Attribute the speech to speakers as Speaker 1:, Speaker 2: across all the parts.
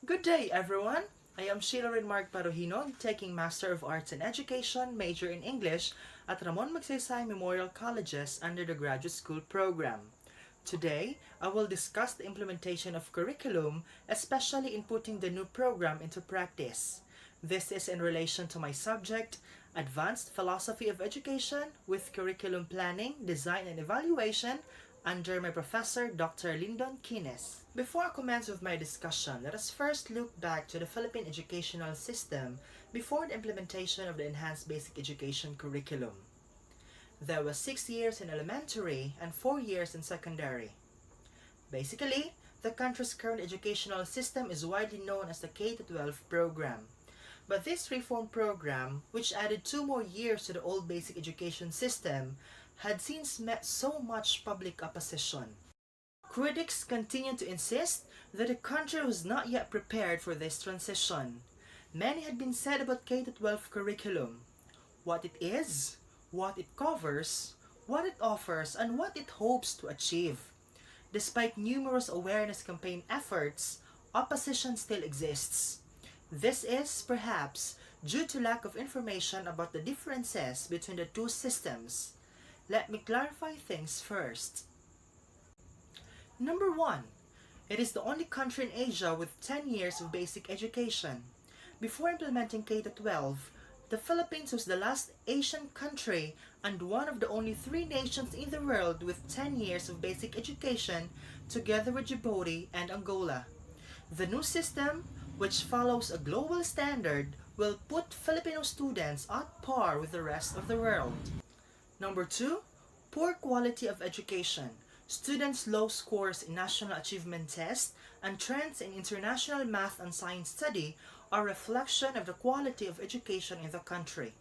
Speaker 1: Good day, everyone! I am CHILOREN PAROHINOG, taking Master of Arts in Education, major in English at RAMON MAGSAYSAY Memorial College's under the Graduate School program. Today, I will discuss the implementation of curriculum, especially in putting the new program into practice. This is in relation to my subject, Advanced Philosophy of Education with Curriculum Planning, Design, and Evaluation under my professor, Dr. Lyndon Kines. Before I commence with my discussion, let us first look back to the Philippine educational system before the implementation of the Enhanced Basic Education curriculum. There was 6 years in elementary and 4 years in secondary. Basically, the country's current educational system is widely known as the K-12 program. But this reform program, which added 2 more years to the old basic education system, had since met so much public opposition. Critics continued to insist that the country was not yet prepared for this transition. Many had been said about K-12 curriculum, what it is, what it covers, what it offers, and what it hopes to achieve. Despite numerous awareness campaign efforts, opposition still exists. This is, perhaps, due to lack of information about the differences between the two systems. Let me clarify things first. Number 1. It is the only country in Asia with 10 years of basic education. Before implementing K-12, the Philippines was the last Asian country and one of the only 3 nations in the world with 10 years of basic education, together with Djibouti and Angola. The new system, which follows a global standard, will put Filipino students at par with the rest of the world. Number 2, poor quality of education. Students' low scores in national achievement tests and trends in international math and science study are a reflection of the quality of education in the country.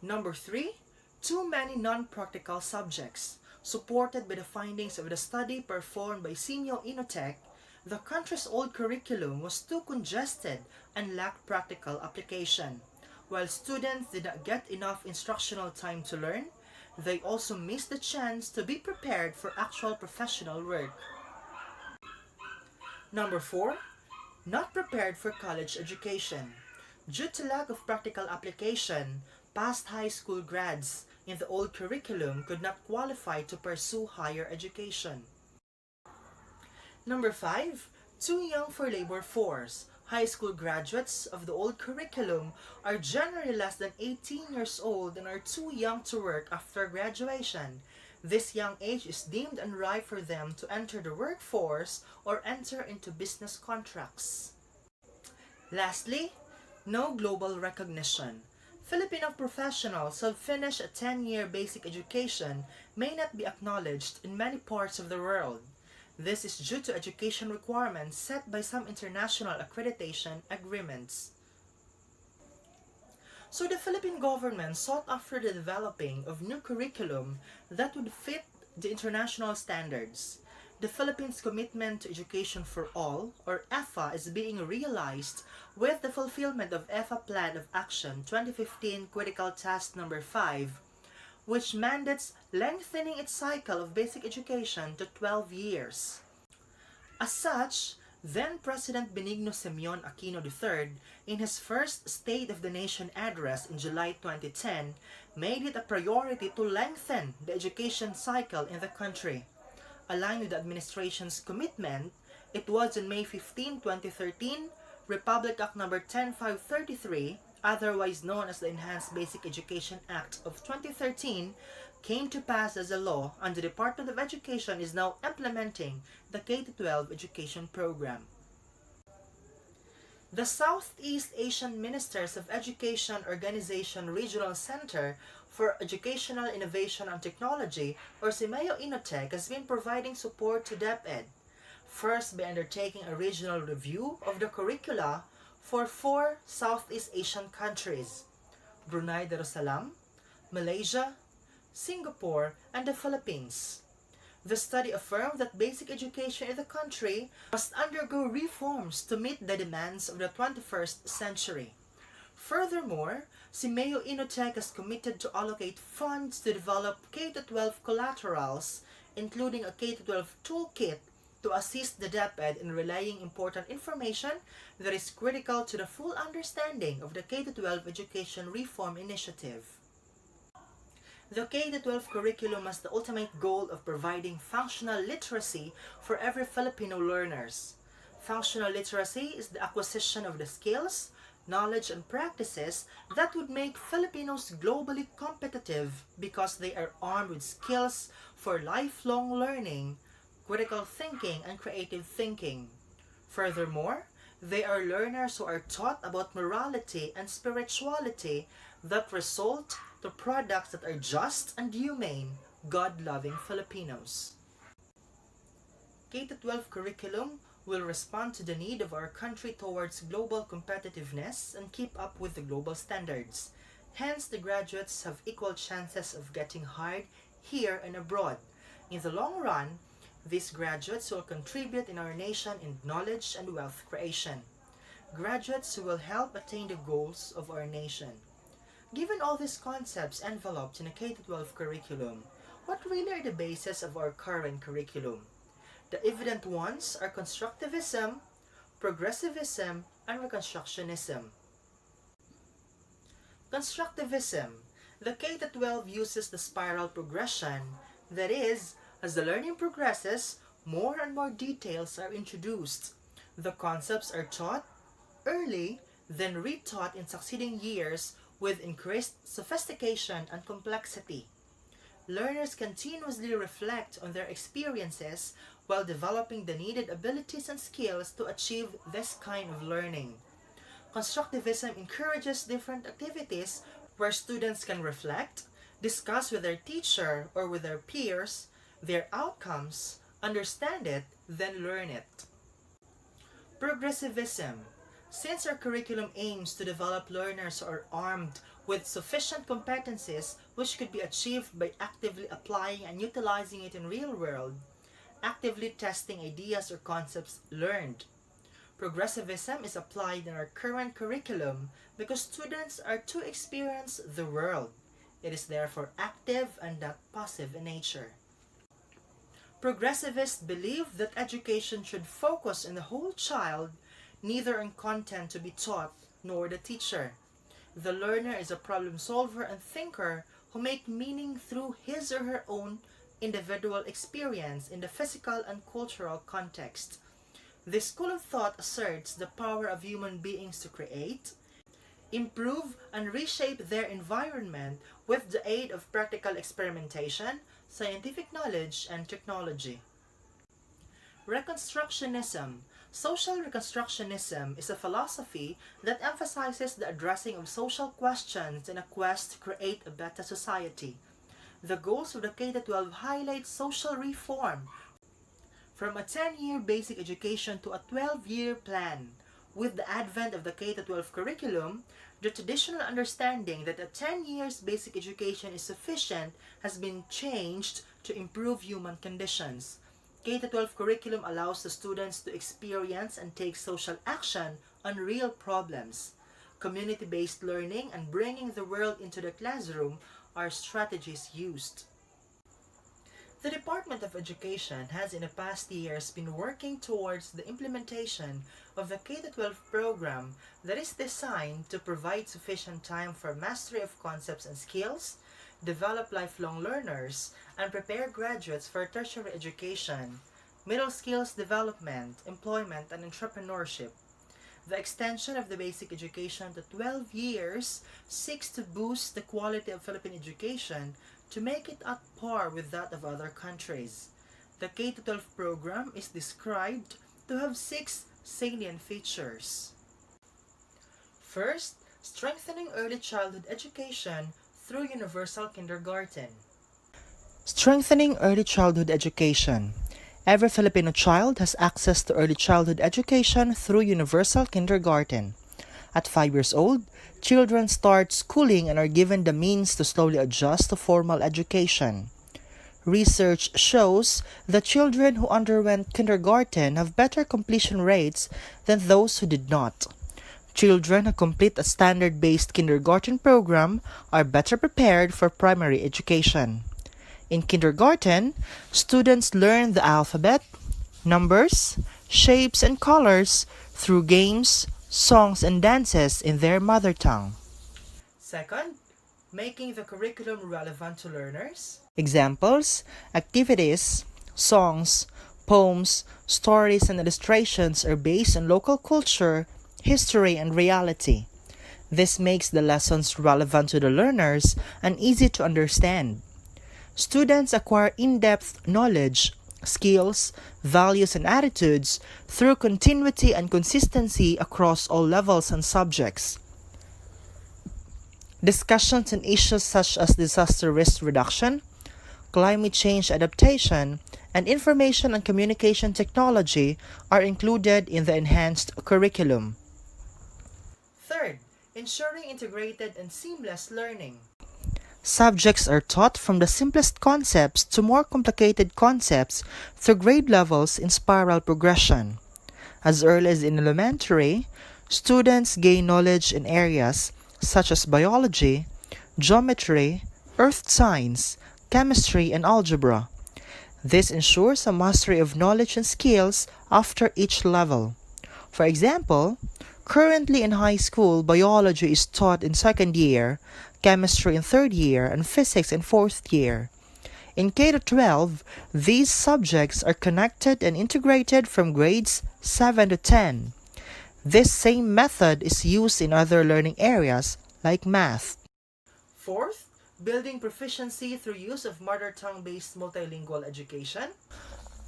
Speaker 1: Number 3, too many non-practical subjects. Supported by the findings of the study performed by Simeo Inotech, the country's old curriculum was too congested and lacked practical application. While students did not get enough instructional time to learn, they also missed the chance to be prepared for actual professional work. Number 4, not prepared for college education. Due to lack of practical application, past high school grads in the old curriculum could not qualify to pursue higher education. Number 5, too young for labor force. High school graduates of the old curriculum are generally less than 18 years old and are too young to work after graduation. This young age is deemed unripe for them to enter the workforce or enter into business contracts. Lastly, no global recognition. Filipino professionals who have finished a 10-year basic education may not be acknowledged in many parts of the world. This is due to education requirements set by some international accreditation agreements. So the Philippine government sought after the developing of new curriculum that would fit the international standards. The Philippines' commitment to education for all, or EFA, is being realized with the fulfillment of EFA Plan of Action 2015 Critical Task Number 5, which mandates lengthening its cycle of basic education to 12 years. As such, then-President Benigno Simeon Aquino III, in his first State of the Nation address in July 2010, made it a priority to lengthen the education cycle in the country. Aligned with the administration's commitment, it was on May 15, 2013, Republic Act No. 10533, otherwise known as the Enhanced Basic Education Act of 2013, came to pass as a law, and the Department of Education is now implementing the K-12 education program. The Southeast Asian Ministers of Education Organization Regional Center for Educational Innovation and Technology, or Simeo Inotech, has been providing support to DepEd, first by undertaking a regional review of the curricula for 4 Southeast Asian countries: Brunei Darussalam, Malaysia, Singapore, and the Philippines. The study affirmed that basic education in the country must undergo reforms to meet the demands of the 21st century. Furthermore, Simeo Inotech has committed to allocate funds to develop K-12 collaterals, including a K-12 toolkit to assist the DepEd in relaying important information that is critical to the full understanding of the K-12 Education Reform Initiative. The K-12 curriculum has the ultimate goal of providing functional literacy for every Filipino learners. Functional literacy is the acquisition of the skills, knowledge, and practices that would make Filipinos globally competitive because they are armed with skills for lifelong learning, critical thinking, and creative thinking. Furthermore, they are learners who are taught about morality and spirituality that result to products that are just and humane, God-loving Filipinos. K-12 curriculum will respond to the need of our country towards global competitiveness and keep up with the global standards. Hence, the graduates have equal chances of getting hired here and abroad. In the long run, these graduates will contribute in our nation in knowledge and wealth creation. Graduates who will help attain the goals of our nation. Given all these concepts enveloped in a K-12 curriculum, what really are the bases of our current curriculum? The evident ones are Constructivism, Progressivism, and Reconstructionism. Constructivism. The K-12 uses the spiral progression. That is, as the learning progresses, more and more details are introduced. The concepts are taught early, then retaught in succeeding years with increased sophistication and complexity. Learners continuously reflect on their experiences while developing the needed abilities and skills to achieve this kind of learning. Constructivism encourages different activities where students can reflect, discuss with their teacher or with their peers their outcomes, understand it, then learn it. Progressivism. Since our curriculum aims to develop learners who are armed with sufficient competencies which could be achieved by actively applying and utilizing it in real world, actively testing ideas or concepts learned. Progressivism is applied in our current curriculum because students are to experience the world. It is therefore active and not passive in nature. Progressivists believe that education should focus on the whole child, neither on content to be taught nor the teacher. The learner is a problem solver and thinker who make meaning through his or her own individual experience in the physical and cultural context. This school of thought asserts the power of human beings to create, improve, and reshape their environment with the aid of practical experimentation, scientific knowledge, and technology. Reconstructionism. Social Reconstructionism is a philosophy that emphasizes the addressing of social questions in a quest to create a better society. The goals of the K-12 highlight social reform, from a 10-year basic education to a 12-year plan. With the advent of the K-12 curriculum, the traditional understanding that a 10 years basic education is sufficient has been changed to improve human conditions. K-12 curriculum allows the students to experience and take social action on real problems. Community-based learning and bringing the world into the classroom are strategies used. The Department of Education has in the past years been working towards the implementation of the K-12 program that is designed to provide sufficient time for mastery of concepts and skills, develop lifelong learners, and prepare graduates for tertiary education, middle skills development, employment, and entrepreneurship. The extension of the basic education to 12 years seeks to boost the quality of Philippine education to make it at par with that of other countries. The K-12 program is described to have 6 salient features. First, strengthening early childhood education through universal kindergarten. Strengthening early childhood education. Every Filipino child has access to early childhood education through universal kindergarten. At 5 years old, children start schooling and are given the means to slowly adjust to formal education. Research shows that children who underwent kindergarten have better completion rates than those who did not. Children who complete a standard-based kindergarten program are better prepared for primary education. In kindergarten, students learn the alphabet, numbers, shapes, and colors through games, songs, and dances in their mother tongue. Second, making the curriculum relevant to learners. Examples, activities, songs, poems, stories, and illustrations are based on local culture, history, and reality. This makes the lessons relevant to the learners and easy to understand. Students acquire in-depth knowledge, skills, values, and attitudes through continuity and consistency across all levels and subjects. Discussions on issues such as disaster risk reduction, climate change adaptation, and information and communication technology are included in the enhanced curriculum. Third, ensuring integrated and seamless learning. Subjects are taught from the simplest concepts to more complicated concepts through grade levels in spiral progression. As early as in elementary, students gain knowledge in areas such as biology, geometry, earth science, chemistry, and algebra. This ensures a mastery of knowledge and skills after each level. For example, currently in high school, biology is taught in second year, chemistry in third year, and physics in fourth year. In K-12, these subjects are connected and integrated from grades 7 to 10. This same method is used in other learning areas like math. Fourth, building proficiency through use of mother tongue-based multilingual education.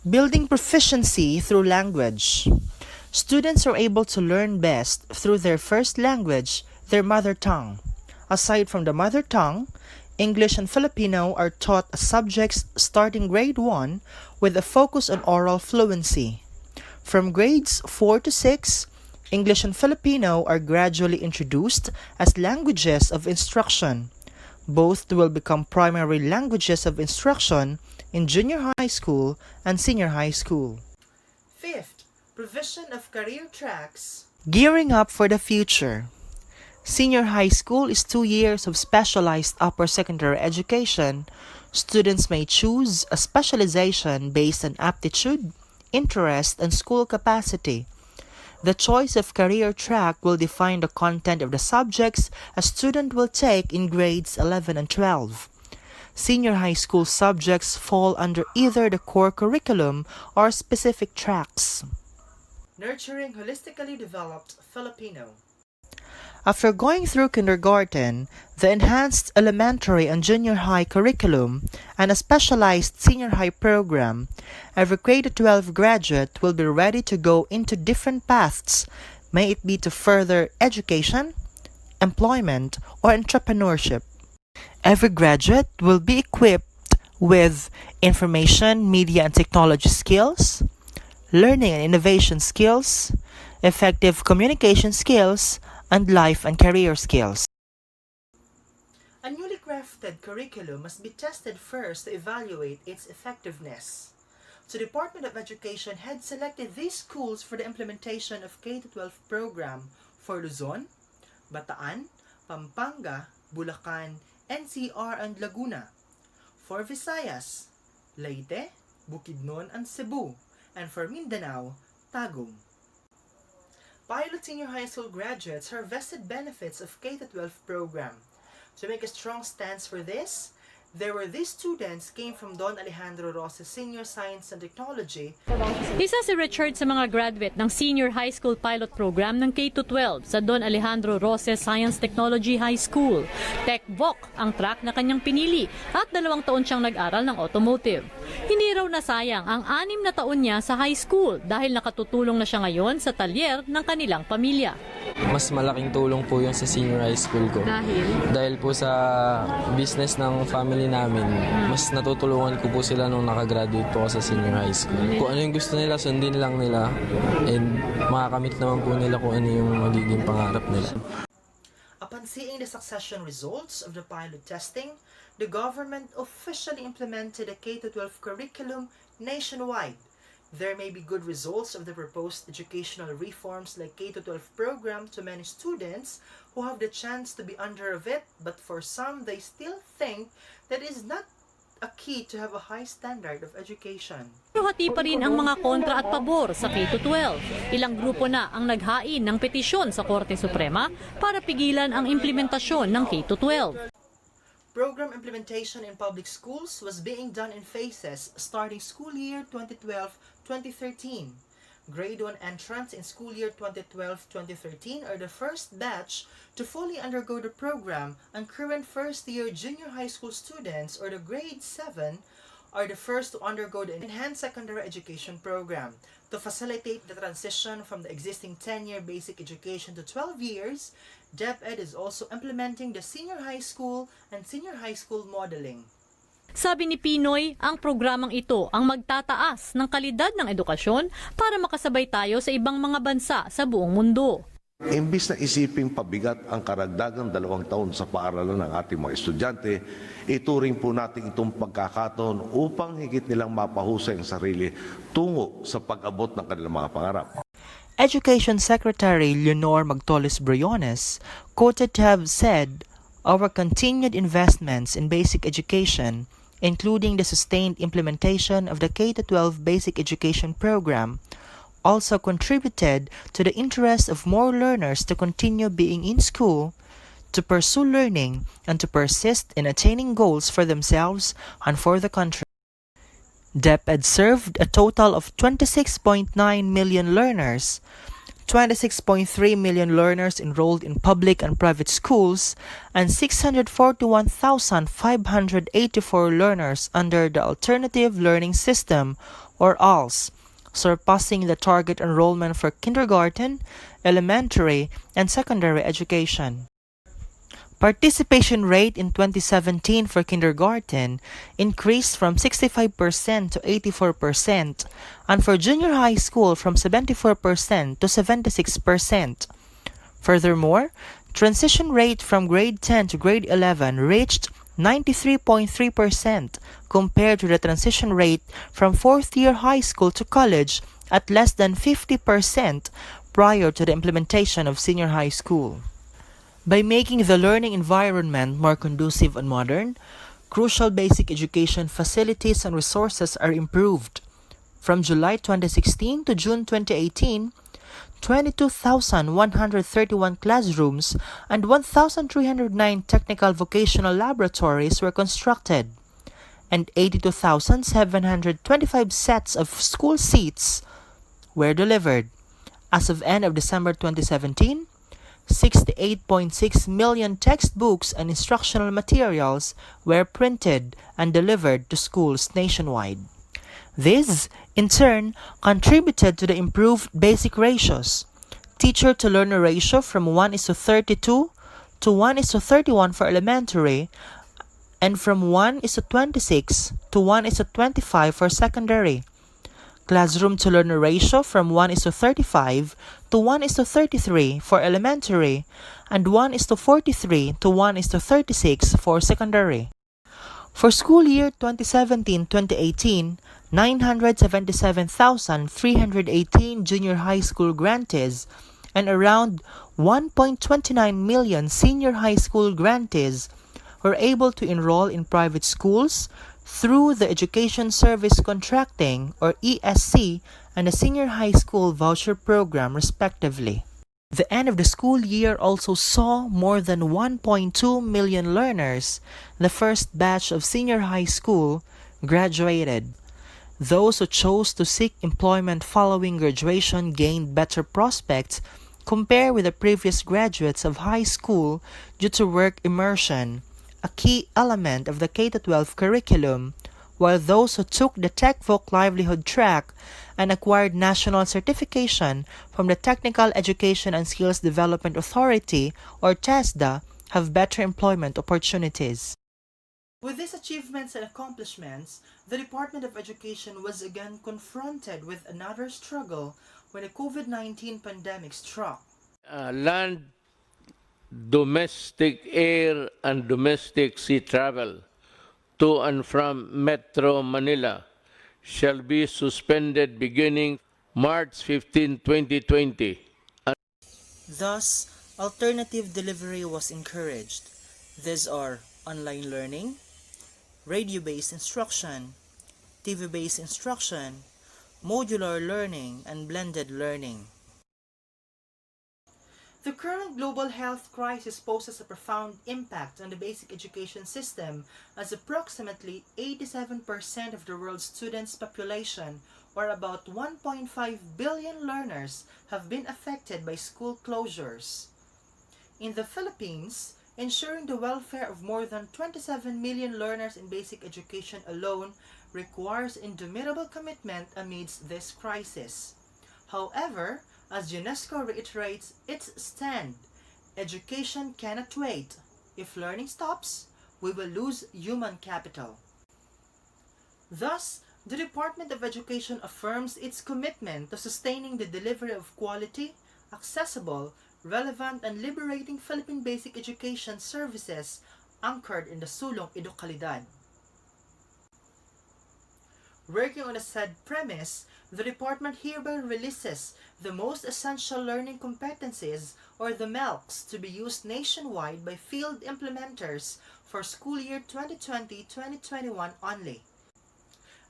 Speaker 1: Building proficiency through language. Students are able to learn best through their first language, their mother tongue. Aside from the mother tongue, English and Filipino are taught as subjects starting grade 1 with a focus on oral fluency. From grades 4 to 6, English and Filipino are gradually introduced as languages of instruction. Both will become primary languages of instruction in junior high school and senior high school. Fifth, provision of career tracks. Gearing up for the future. Senior high school is 2 years of specialized upper secondary education. Students may choose a specialization based on aptitude, interest, and school capacity. The choice of career track will define the content of the subjects a student will take in grades 11 and 12. Senior high school subjects fall under either the core curriculum or specific tracks. Nurturing holistically developed Filipino. After going through kindergarten, the enhanced elementary and junior high curriculum, and a specialized senior high program, every K-12 graduate will be ready to go into different paths, may it be to further education, employment, or entrepreneurship. Every graduate will be equipped with information, media, and technology skills, learning and innovation skills, effective communication skills, and life and career skills. A newly crafted curriculum must be tested first to evaluate its effectiveness. The Department of Education had selected these schools for the implementation of K-12 program for Luzon, Bataan, Pampanga, Bulacan, NCR, and Laguna. For Visayas, Leyte, Bukidnon, and Cebu, and for Mindanao, Tagum. Pilot senior high school graduates have vested benefits of K-12 program. To make a strong stance for this, these students came from Don Alejandro Roses Senior Science and Technology.
Speaker 2: Isa si Richard sa mga graduate ng Senior High School Pilot Program ng K-12 sa Don Alejandro Roses Science Technology High School. TechVoc ang track na kanyang pinili at 2 taon siyang nag-aral ng automotive. Hindi raw nasayang ang 6 na taon niya sa high school dahil nakatutulong na siya ngayon sa talyer ng kanilang pamilya.
Speaker 3: Mas malaking tulong po yung sa senior high school ko. Dahil po sa business ng family namin, mas natutulungan ko po sila nung nakagraduate po ako sa senior high school. Kung ano yung gusto nila, sundin lang nila. And makakamit naman po nila kung ano yung magiging pangarap nila.
Speaker 1: Upon seeing the succession results of the pilot testing, the government officially implemented a K-12 curriculum nationwide. There may be good results of the proposed educational reforms like K-12 program to many students who have the chance to be under of it, but for some they still think that it is not a key to have a high standard of education.
Speaker 2: Pero hati pa rin ang mga kontra at pabor sa K-12. Ilang grupo na ang naghain ng petisyon sa Korte Suprema para pigilan ang implementasyon ng K-12.
Speaker 1: Program implementation in public schools was being done in phases starting school year 2012-2013. Grade 1 entrants in school year 2012-2013 are the first batch to fully undergo the program, and current first-year junior high school students, or the grade 7, are the first to undergo the enhanced secondary education program. To facilitate the transition from the existing 10-year basic education to 12 years, DepEd is also implementing the senior high school and senior high school modeling.
Speaker 2: Sabi ni Pinoy, ang programang ito ang magtataas ng kalidad ng edukasyon para makasabay tayo sa ibang mga bansa sa buong mundo.
Speaker 4: Imbis na isiping pabigat ang karagdagang 2 taon sa paaralan ng ating mga estudyante, ituring po natin itong pagkakataon upang higit nilang mapahusay ang sarili tungo sa pag-abot ng kanilang mga pangarap.
Speaker 1: Education Secretary Leonor Magtolis-Briones quoted to have said, "Our continued investments in basic education, including the sustained implementation of the K-12 basic education program, also contributed to the interest of more learners to continue being in school, to pursue learning, and to persist in attaining goals for themselves and for the country." DepEd served a total of 26.9 million learners, 26.3 million learners enrolled in public and private schools, and 641,584 learners under the Alternative Learning System, or ALS, surpassing the target enrollment for kindergarten, elementary, and secondary education. Participation rate in 2017 for kindergarten increased from 65% to 84%, and for junior high school from 74% to 76%. Furthermore, transition rate from grade 10 to grade 11 reached 93.3% compared to the transition rate from fourth-year high school to college at less than 50% prior to the implementation of senior high school. By making the learning environment more conducive and modern, crucial basic education facilities and resources are improved. From July 2016 to June 2018, 22,131 classrooms and 1,309 technical vocational laboratories were constructed, and 82,725 sets of school seats were delivered. As of end of December 2017, 68.6 million textbooks and instructional materials were printed and delivered to schools nationwide. This, in turn, contributed to the improved basic ratios. Teacher-to-learner ratio from 1:32 to 1:31 for elementary, and from 1:26 to 1:25 for secondary. Classroom-to-learner ratio from 1:35 to 1:33 for elementary, and 1:43 to 1:36 for secondary. For school year 2017-2018, 977,318 junior high school grantees and around 1.29 million senior high school grantees were able to enroll in private schools through the Education Service Contracting, or ESC, and the Senior High School Voucher Program, respectively. The end of the school year also saw more than 1.2 million learners, the first batch of senior high school, graduated. Those who chose to seek employment following graduation gained better prospects compared with the previous graduates of high school due to work immersion, a key element of the K-12 curriculum, while those who took the TechVoc livelihood track and acquired national certification from the Technical Education and Skills Development Authority, or TESDA, have better employment opportunities. With these achievements and accomplishments, the Department of Education was again confronted with another struggle when the COVID-19 pandemic struck.
Speaker 5: Land, domestic air, and domestic sea travel to and from Metro Manila shall be suspended beginning March 15, 2020.
Speaker 1: Thus, alternative delivery was encouraged. These are online learning, radio-based instruction, TV-based instruction, modular learning, and blended learning. The current global health crisis poses a profound impact on the basic education system, as approximately 87% of the world's students' population, or about 1.5 billion learners, have been affected by school closures. In the Philippines, ensuring the welfare of more than 27 million learners in basic education alone requires indomitable commitment amidst this crisis. However, as UNESCO reiterates its stand, education cannot wait. If learning stops, we will lose human capital. Thus, the Department of Education affirms its commitment to sustaining the delivery of quality, accessible, relevant, and liberating Philippine basic education services anchored in the sulong EDUCalidad. Working on a said premise, the department hereby releases the most essential learning competencies, or the MELCs, to be used nationwide by field implementers for school year 2020-2021 only.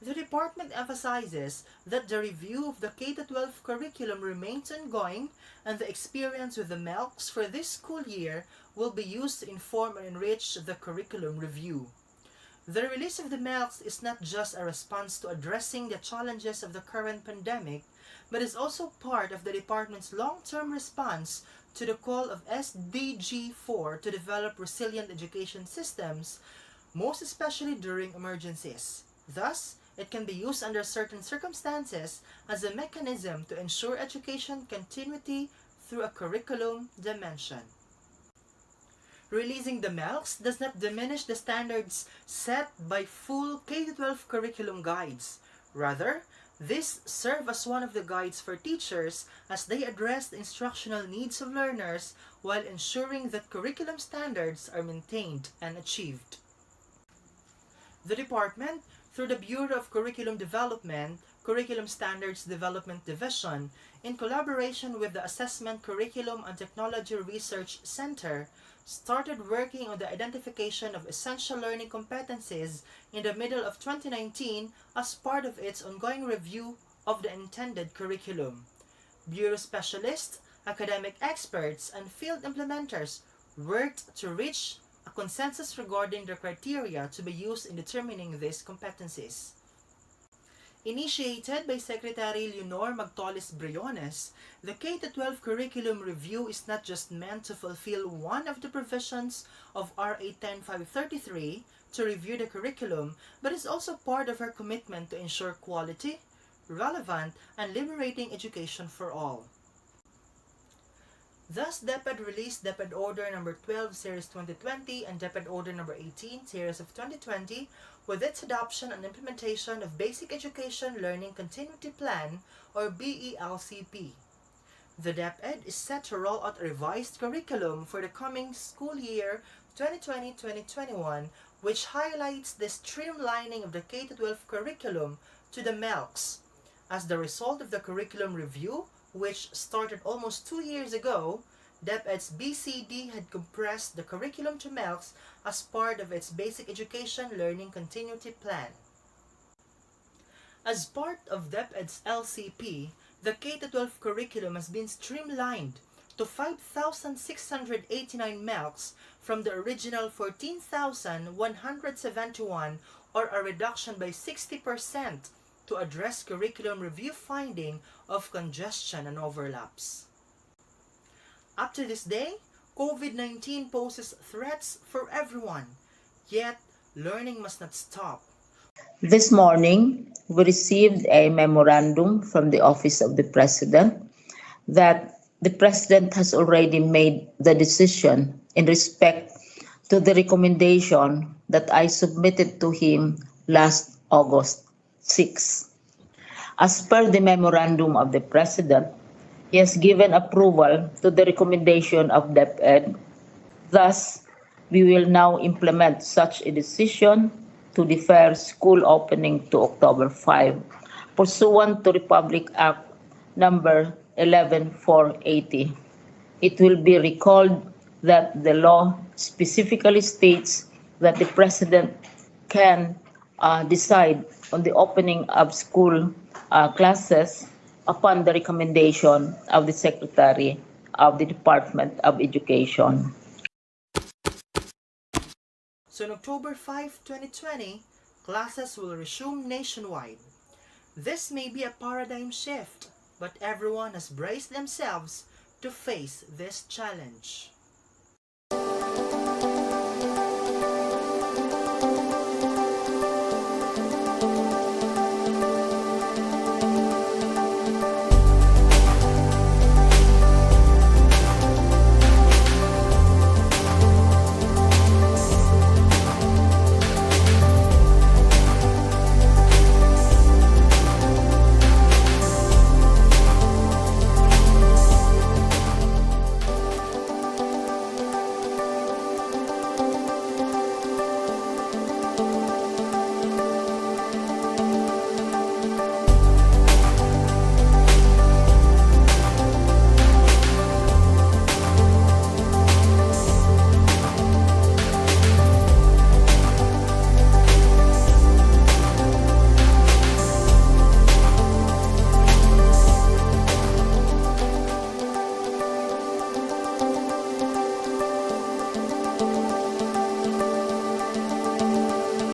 Speaker 1: The department emphasizes that the review of the K-12 curriculum remains ongoing, and the experience with the MELCs for this school year will be used to inform and enrich the curriculum review. The release of the MELCs is not just a response to addressing the challenges of the current pandemic, but is also part of the department's long-term response to the call of SDG 4 to develop resilient education systems, most especially during emergencies. Thus, it can be used under certain circumstances as a mechanism to ensure education continuity through a curriculum dimension. Releasing the MELCs does not diminish the standards set by full K-12 curriculum guides. Rather, these serve as one of the guides for teachers as they address the instructional needs of learners while ensuring that curriculum standards are maintained and achieved. The department, through the Bureau of Curriculum Development, Curriculum Standards Development Division, in collaboration with the Assessment Curriculum and Technology Research Center, started working on the identification of essential learning competencies in the middle of 2019 as part of its ongoing review of the intended curriculum. Bureau specialists, academic experts, and field implementers worked to reach a consensus regarding the criteria to be used in determining these competencies. Initiated by Secretary Leonor Magtolis-Briones, the K-12 curriculum review is not just meant to fulfill one of the provisions of RA 10533 to review the curriculum, but is also part of her commitment to ensure quality, relevant, and liberating education for all. Thus, DepEd released DepEd Order No. 12 Series 2020 and DepEd Order No. 18 Series of 2020 with its adoption and implementation of Basic Education Learning Continuity Plan, or BELCP. The DepEd is set to roll out a revised curriculum for the coming school year 2020-2021, which highlights the streamlining of the K-12 curriculum to the MELCs. As the result of the curriculum review, which started almost 2 years ago, DepEd's BCD had compressed the curriculum to MELCs as part of its Basic Education Learning Continuity Plan. As part of DepEd's LCP, the K-12 curriculum has been streamlined to 5,689 MELCs from the original 14,171, or a reduction by 60%, to address curriculum review finding of congestion and overlaps. Up to this day, COVID-19 poses threats for everyone, yet learning must not stop.
Speaker 6: This morning, we received a memorandum from the Office of the President that the President has already made the decision in respect to the recommendation that I submitted to him last August 6. As per the memorandum of the President, he has given approval to the recommendation of DepEd. Thus, we will now implement such a decision to defer school opening to October 5, pursuant to Republic Act number 11480. It will be recalled that the law specifically states that the President can decide on the opening of school classes upon the recommendation of the Secretary of the Department of Education.
Speaker 1: So on October 5, 2020, classes will resume nationwide. This may be a paradigm shift, but everyone has braced themselves to face this challenge.